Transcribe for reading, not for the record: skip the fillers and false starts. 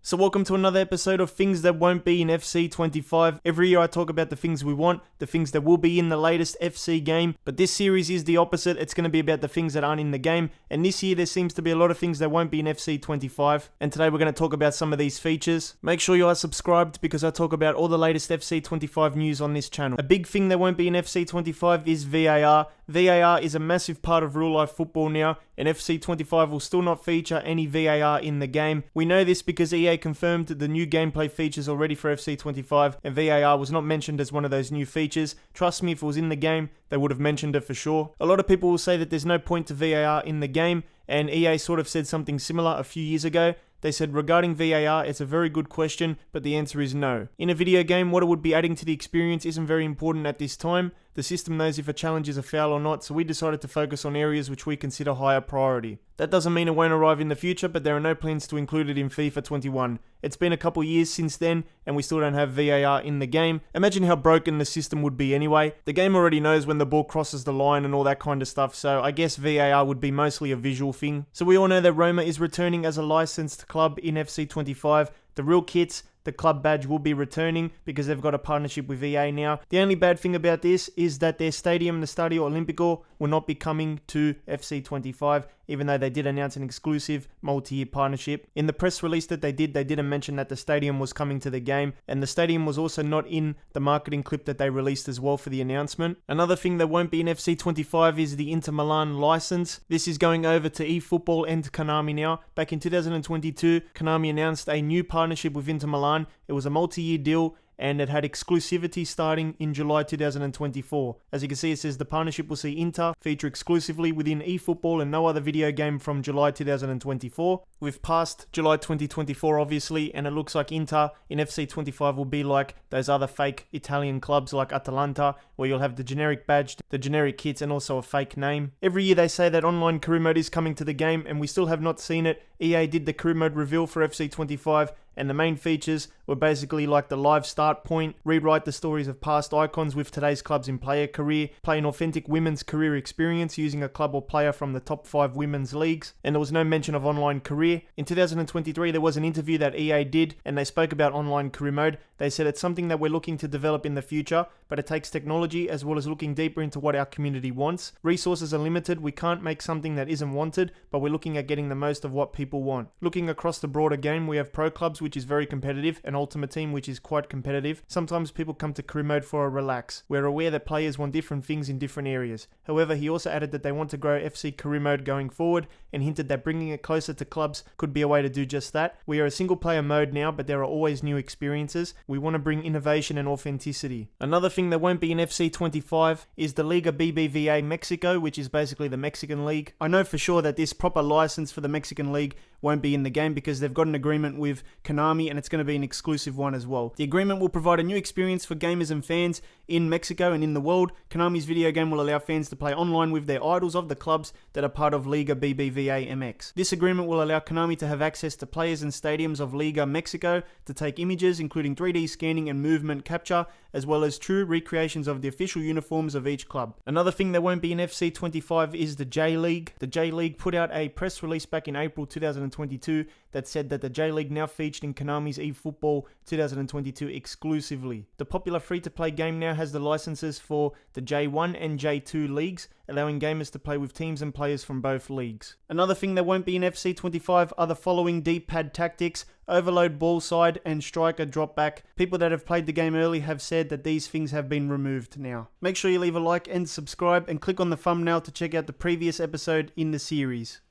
So welcome to another episode of Things That Won't Be in FC 25. Every year I talk about the things we want, the things that will be in the latest FC game, but this series is the opposite. It's going to be about the things that aren't in the game, and this year there seems to be a lot of things that won't be in FC 25, and today we're going to talk about some of these features. Make sure you are subscribed because I talk about all the latest FC 25 news on this channel. A big thing that won't be in FC 25 is VAR. VAR is a massive part of real life football now, and FC 25 will still not feature any VAR in the game. We know this because EA confirmed the new gameplay features already for FC 25, and VAR was not mentioned as one of those new features. Trust me, if it was in the game, they would have mentioned it for sure. A lot of people will say that there's no point to VAR in the game, and EA sort of said something similar a few years ago. They said, regarding VAR, it's a very good question, but the answer is no. In a video game, what it would be adding to the experience isn't very important at this time. The system knows if a challenge is a foul or not, so we decided to focus on areas which we consider higher priority. That doesn't mean it won't arrive in the future, but there are no plans to include it in FIFA 21. It's been a couple years since then, and we still don't have VAR in the game. Imagine how broken the system would be anyway. The game already knows when the ball crosses the line and all that kind of stuff, so I guess VAR would be mostly a visual thing. So we all know that Roma is returning as a licensed club in FC 25. The real kits, the club badge will be returning because they've got a partnership with EA now. The only bad thing about this is that their stadium, the Stadio Olimpico, will not be coming to FC 25, even though they did announce an exclusive multi-year partnership. In the press release that they didn't mention that the stadium was coming to the game, and the stadium was also not in the marketing clip that they released as well for the announcement. Another thing that won't be in FC 25 is the Inter Milan license. This is going over to eFootball and Konami now. Back in 2022, Konami announced a new partnership with Inter Milan. It was a multi-year deal, and it had exclusivity starting in July 2024. As you can see, it says the partnership will see Inter feature exclusively within eFootball and no other video game from July 2024. We've passed July 2024 obviously, and it looks like Inter in FC 25 will be like those other fake Italian clubs like Atalanta, where you'll have the generic badge, the generic kits, and also a fake name. Every year they say that online career mode is coming to the game, and we still have not seen it. EA did the career mode reveal for FC 25, and the main features were basically like the live start point, rewrite the stories of past icons with today's clubs in player career, play an authentic women's career experience using a club or player from the top 5 women's leagues, and there was no mention of online career. In 2023, there was an interview that EA did, and they spoke about online career mode. They said it's something that we're looking to develop in the future, but it takes technology as well as looking deeper into what our community wants. Resources are limited, we can't make something that isn't wanted, but we're looking at getting the most of what people want. Looking across the broader game, we have pro clubs, which is very competitive, and Ultimate Team, which is quite competitive. Sometimes people come to career mode for a relax. We're aware that players want different things in different areas. However, he also added that they want to grow FC career mode going forward, and hinted that bringing it closer to clubs could be a way to do just that. We are a single player mode now, but there are always new experiences. We want to bring innovation and authenticity. Another thing that won't be in FC 25 is the Liga BBVA Mexico, which is basically the Mexican league. I know for sure that this proper license for the Mexican league won't be in the game because they've got an agreement with Konami, and it's going to be an exclusive one as well. The agreement will provide a new experience for gamers and fans in Mexico and in the world. Konami's video game will allow fans to play online with their idols of the clubs that are part of Liga BBVA MX. This agreement will allow Konami to have access to players and stadiums of Liga Mexico to take images, including 3D scanning and movement capture, as well as true recreations of the official uniforms of each club. Another thing that won't be in FC 25 is the J-League. The J-League put out a press release back in April 2022 that said that the J-League now featured in Konami's eFootball 2022 exclusively. The popular free-to-play game now has the licenses for the J1 and J2 leagues, allowing gamers to play with teams and players from both leagues. Another thing that won't be in FC 25 are the following deep pad tactics: overload ball side and striker drop back. People that have played the game early have said that these things have been removed now. Make sure you leave a like and subscribe, and click on the thumbnail to check out the previous episode in the series.